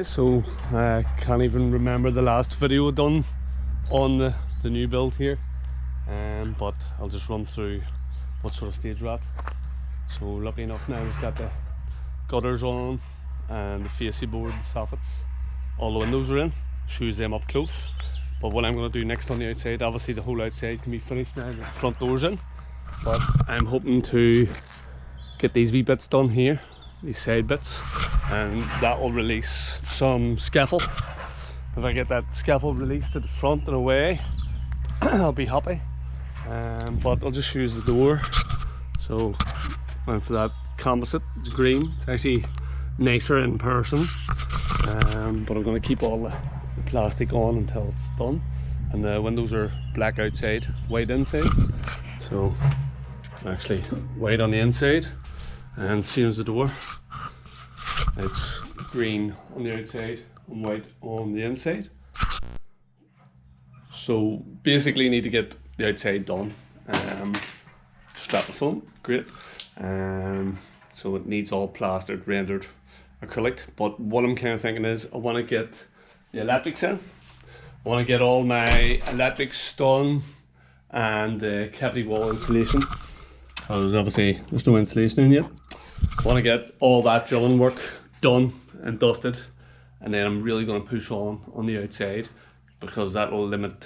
So I can't even remember the last video done on the new build here, but I'll just run through what sort of stage we're at. So lucky enough now we've got the gutters on and the facey board soffits. All the windows are in, shoes them up close. But what I'm going to do next on the outside, obviously the whole outside can be finished now, the front doors in, but I'm hoping to get these wee bits done here, these side bits, and that will release some scaffold. If I get that scaffold released to the front and away, I'll be happy. But I'll just use the door. So went for that composite, it's green, it's actually nicer in person, but I'm going to keep all the plastic on until it's done. And the windows are black outside, white inside, so actually white on the inside, and same as the door, it's green on the outside and white on the inside. So basically need to get the outside done. Strap the foam, great. So it needs all plastered, rendered acrylic, but what I'm kind of thinking is I want to get the electrics in. I want to get all my electrics done and the cavity wall insulation, because obviously there's no insulation in yet. I want to get all that drilling work done and dusted, and then I'm really going to push on the outside, because that will limit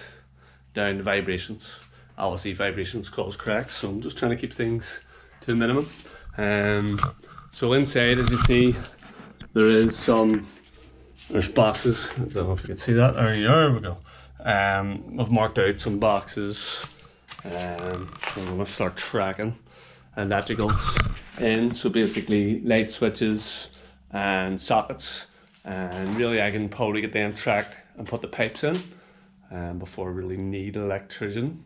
down the vibrations. Obviously vibrations cause cracks, so I'm just trying to keep things to a minimum. So inside, as you see, there's boxes. I don't know if you can see that. There we go. I've marked out some boxes. I'm going to start tracking electricals in. So basically light switches and sockets, and really I can probably get them tracked and put the pipes in before I really need an electrician.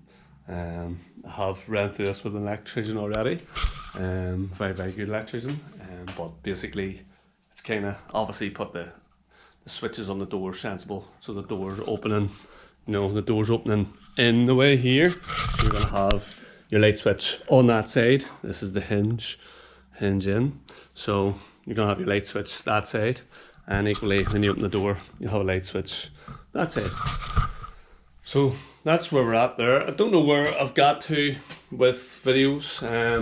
I have ran through this with an electrician already, very good electrician, but basically it's kind of obviously put the switches on the door sensible, so the door's opening, the door's opening in the way here, so you're going to have your light switch on that side. This is the hinge in, so you're going to have your light switch that side, and equally when you open the door you have a light switch that side. So that's where we're at there. I don't know where I've got to with videos.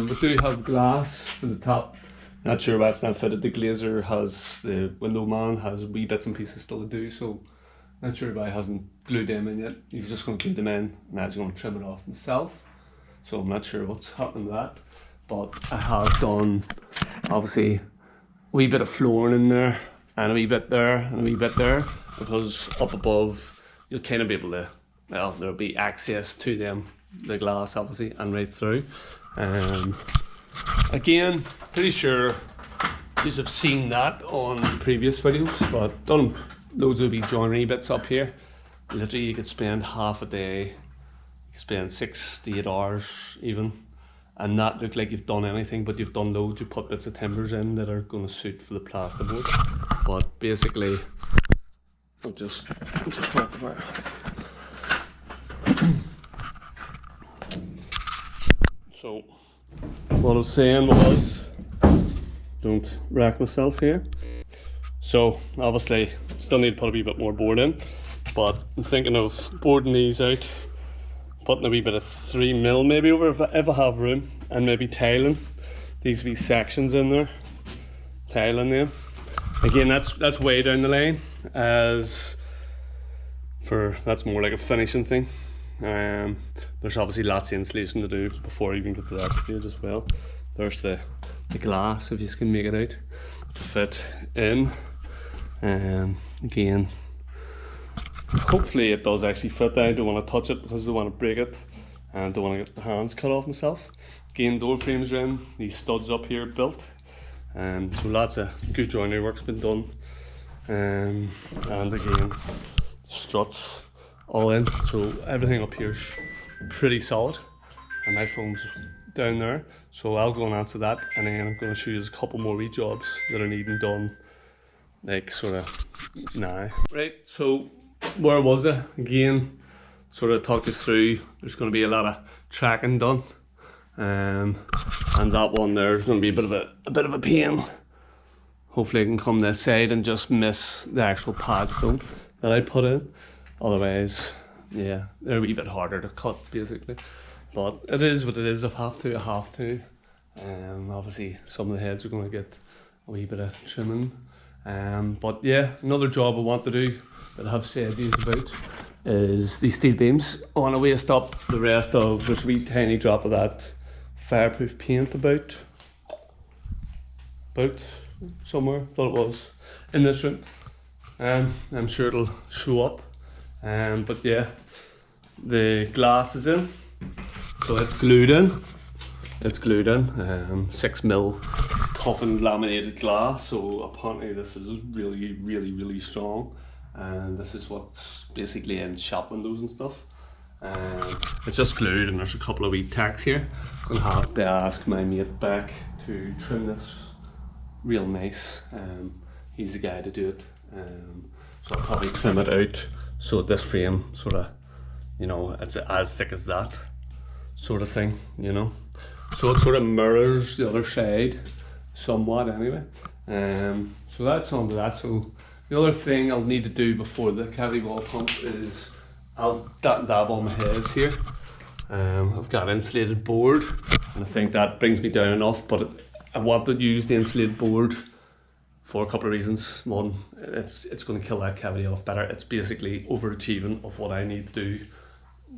We do have glass for the top. Not sure why it's not fitted. The glazer has, the window man has wee bits and pieces still to do, so not sure why he hasn't glued them in yet. He's just going to glue them in and I was going to trim it off myself. So I'm not sure what's happening with that. But I have done obviously a wee bit of flooring in there, and a wee bit there, and a wee bit there, because up above you'll kind of be able to, well, there'll be access to them, the glass obviously, and right through. Again, pretty sure you have seen that on previous videos, but done loads of wee joinery bits up here. Literally you could spend half a day, you could spend 6 to 8 hours even, and not look like you've done anything, but you've done loads. You put bits of timbers in that are going to suit for the plasterboard. But basically, I'll just walk the wire. So what I was saying was, don't wreck myself here. So obviously still need to put a wee bit more board in, but I'm thinking of boarding these out, putting a wee bit of 3mm maybe over if I have room, and maybe tiling these wee sections in there, tiling them. Again, that's way down the line, as for that's more like a finishing thing. There's obviously lots of insulation to do before you even get to that stage as well. There's the glass, if you can make it out, to fit in. Again, hopefully it does actually fit. I don't want to touch it because I don't want to break it, and I don't want to get the hands cut off myself. Again, door frames are in, these studs up here built, so lots of good joinery work's been done. And again, struts all in, so everything up here's pretty solid, and my foam's down there, so I'll go and answer that, and then I'm going to show you a couple more wee jobs that are needing done, like sort of now. Right, so where was I? Again, sort of talk us through, there's going to be a lot of tracking done, and that one there is going to be a bit of a pain hopefully I can come this side and just miss the actual pad stone that I put in. Otherwise, yeah, they're a wee bit harder to cut basically. But it is what it is. If I have to, I have to. Obviously some of the heads are going to get a wee bit of trimming. But yeah, another job I want to do that I have said these about is these steel beams. I want to waste up the rest of, there's a wee tiny drop of that fireproof paint about somewhere, thought it was in this room. I'm sure it'll show up. But yeah, the glass is in, so it's glued in. 6mm toughened laminated glass, so apparently this is really strong, and this is what's basically in shop windows and stuff. It's just glued, and there's a couple of wee tacks here. I'll have to ask my mate back to trim this real nice. He's the guy to do it, so I'll probably trim it out so this frame sort of, you know, it's as thick as that sort of thing, you know. So it sort of mirrors the other side somewhat anyway. So that's on to that. So the other thing I'll need to do before the cavity wall pump is I'll dab on my heads here. I've got insulated board, and I think that brings me down enough, but I want to use the insulated board for a couple of reasons. One, it's going to kill that cavity off better. It's basically overachieving of what I need to do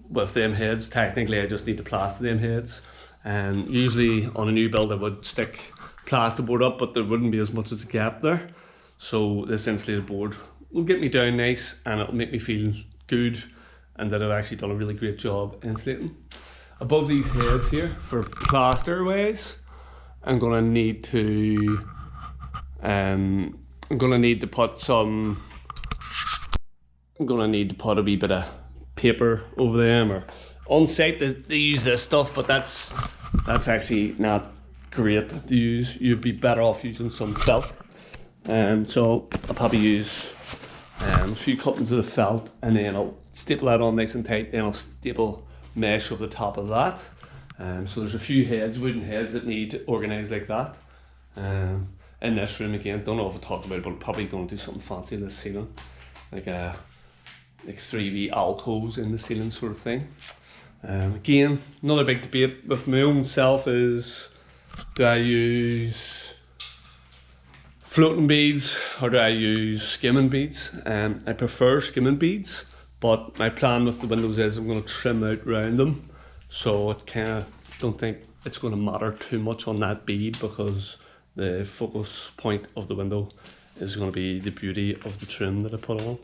with them heads. Technically I just need to plaster them heads, and usually on a new build I would stick plasterboard up, but there wouldn't be as much as a gap there. So this insulated board will get me down nice, and it'll make me feel good and that I've actually done a really great job insulating. Above these heads here, for plaster ways, I'm gonna need to put a wee bit of paper over them, or on site they use this stuff, but that's actually not great to use. You'd be better off using some felt. So I'll probably use a few cuttings of the felt, and then I'll staple that on nice and tight, then I'll staple mesh over the top of that. So there's a few heads, wooden heads, that need organised like that. In this room again, don't know if I talked about it, but I'm probably going to do something fancy in the ceiling, like 3 wee alcoves in the ceiling sort of thing. Again, another big debate with my own self is, do I use floating beads or do I use skimming beads? I prefer skimming beads, but my plan with the windows is I'm going to trim out around them, so it kind of, don't think it's going to matter too much on that bead, because the focus point of the window is going to be the beauty of the trim that I put on,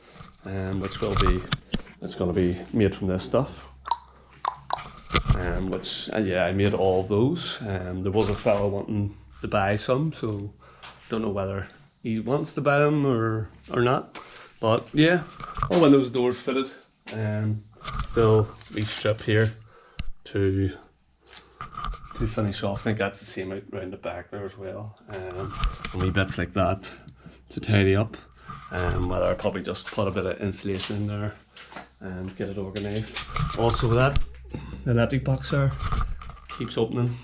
which will be, it's going to be made from this stuff. Which yeah, I made all of those. There was a fellow wanting to buy some, so don't know whether he wants to buy them or not. But yeah, all windows and doors fitted. Still we strip here to finish off. I think that's the same out round the back there as well. And wee bits like that to tidy up. Whether I probably just put a bit of insulation in there and get it organised. Also that the electric box there keeps opening.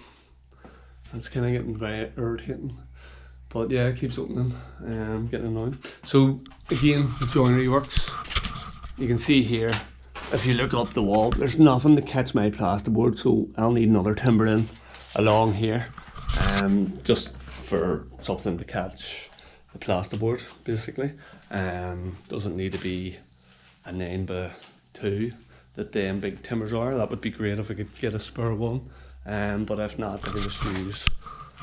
It's kind of getting very irritating. But yeah, it keeps opening, getting annoying. So again, the joinery works. You can see here, if you look up the wall, there's nothing to catch my plasterboard, so I'll need another timber in along here, just for something to catch the plasterboard, basically. Doesn't need to be a 9x2 that them big timbers are. That would be great if I could get a spare one, but if not, I can just use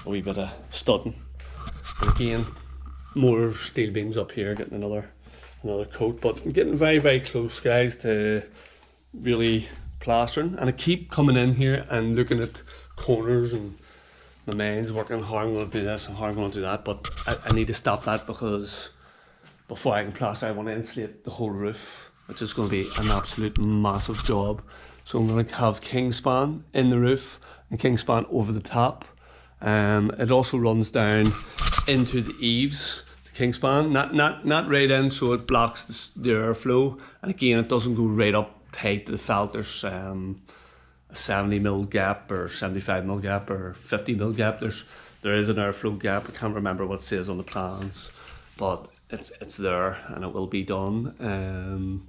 a wee bit of studding. And again, more steel beams up here, getting another coat, but I'm getting very close, guys, to really plastering. And I keep coming in here and looking at corners, and my mind's working how I'm going to do this and how I'm going to do that, but I need to stop that, because before I can plaster, I want to insulate the whole roof, which is going to be an absolute massive job. So I'm going to have king span in the roof and king span over the top. It also runs down into the eaves, the king span, not right in, so it blocks the airflow. And again, it doesn't go right up tight to the felt. There's a 70mm gap or 75mm gap or 50mm gap. There's there is an airflow gap. I can't remember what it says on the plans, but it's there and it will be done.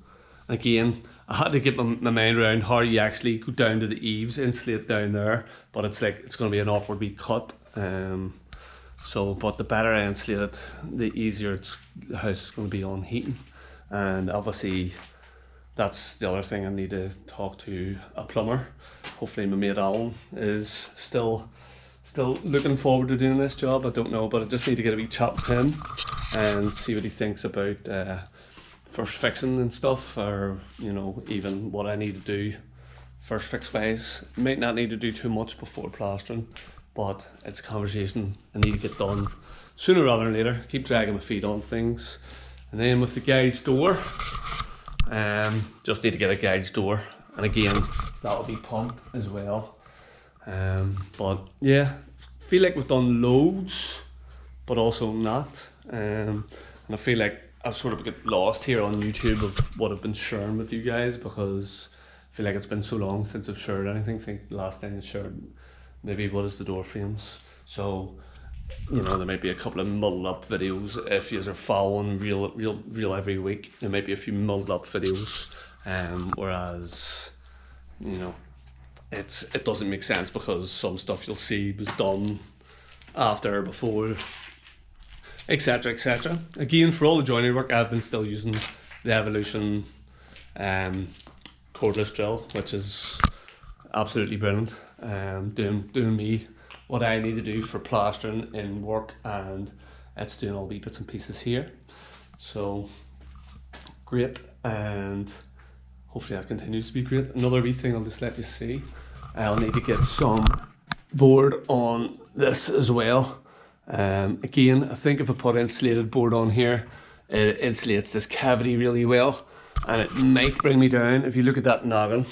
Again, I had to get my mind around how you actually go down to the eaves, insulate down there, but it's like it's going to be an awkward wee cut. So, but the better I insulate it, the easier the house is going to be on heating. And obviously, that's the other thing. I need to talk to a plumber. Hopefully my mate Alan is still looking forward to doing this job. I don't know, but I just need to get a wee chat with him and see what he thinks about first fixing and stuff, or you know, even what I need to do first fix wise. Might not need to do too much before plastering, but it's a conversation I need to get done sooner rather than later. Keep dragging my feet on things. And then with the garage door, just need to get a garage door, and again that'll be pumped as well. But yeah, feel like we've done loads, but also not. And I feel like I've sort of get lost here on YouTube of what I've been sharing with you guys, because I feel like it's been so long since I've shared anything. I think the last time I shared maybe what is the door frames. So you know, there might be a couple of muddled up videos if you are following real every week. There might be a few muddled up videos, whereas you know it doesn't make sense because some stuff you'll see was done after, before, etc, etc. Again, for all the joinery work, I've been still using the Evolution cordless drill, which is absolutely brilliant. Doing me what I need to do for plastering in work, and it's doing all the bits and pieces here. So great, and hopefully that continues to be great. Another wee thing I'll just let you see, I'll need to get some board on this as well. Again, I think if I put insulated board on here, it insulates this cavity really well, and it might bring me down. If you look at that noggin,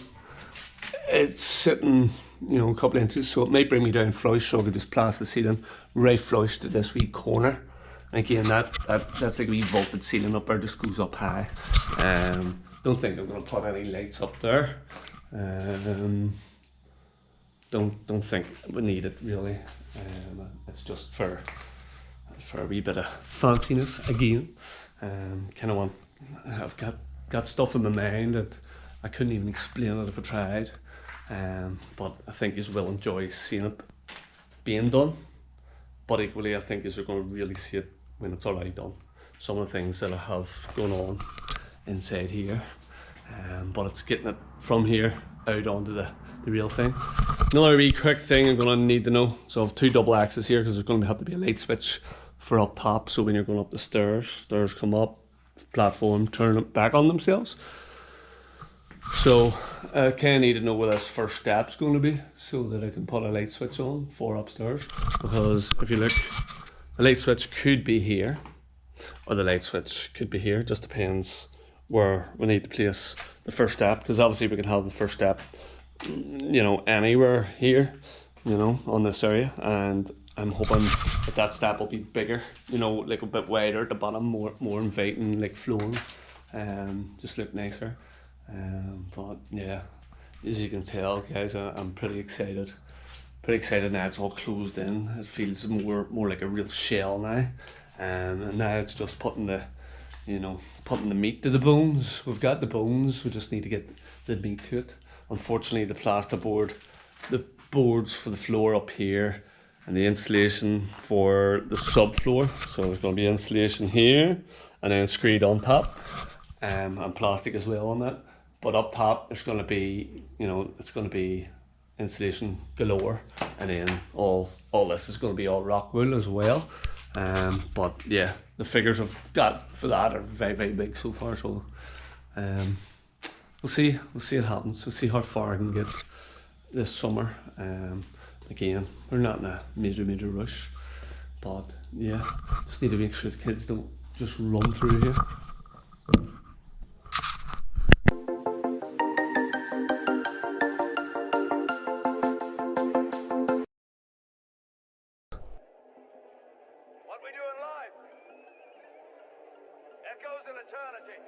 it's sitting, you know, a couple of inches, so it might bring me down flush, so I could just plaster the ceiling right flush to this wee corner. And again, that's like a wee vaulted ceiling up there, just goes up high. Don't think I'm going to put any lights up there. Don't think we need it really. It's just for a wee bit of fanciness again. Kind of want, I've got stuff in my mind that I couldn't even explain it if I tried. But I think you will enjoy seeing it being done. But equally, I think you're going to really see it when it's already done. Some of the things that I have going on inside here, but it's getting it from here out onto the real thing. Another wee quick thing I'm going to need to know. So I have two double axes here because there's going to have to be a light switch for up top. So when you're going up the stairs come up, platform turn it back on themselves. So I kind of need to know where this first step's going to be, so that I can put a light switch on for upstairs. Because if you look, the light switch could be here, or the light switch could be here. It just depends where we need to place the first step. Because obviously we can have the first step, you know, anywhere here, you know, on this area. And I'm hoping that that step will be bigger, you know, like a bit wider at the bottom, more inviting, like flowing, just look nicer. But yeah, as you can tell, guys, I'm pretty excited. Now it's all closed in. It feels more like a real shell now. And now it's just putting the meat to the bones. We've got the bones, we just need to get the meat to it. Unfortunately, the plasterboard, the boards for the floor up here, and the insulation for the subfloor. So there's going to be insulation here, and then screed on top, and plastic as well on that. But up top, there's going to be, you know, it's going to be insulation galore, and then all this is going to be all rock wool as well. But yeah, the figures I've got for that are very, very big so far. So we'll see what happens. We'll see how far I can get this summer. Again, we're not in a major rush, but yeah, just need to make sure the kids don't just run through here. What we doing live? Echoes in eternity.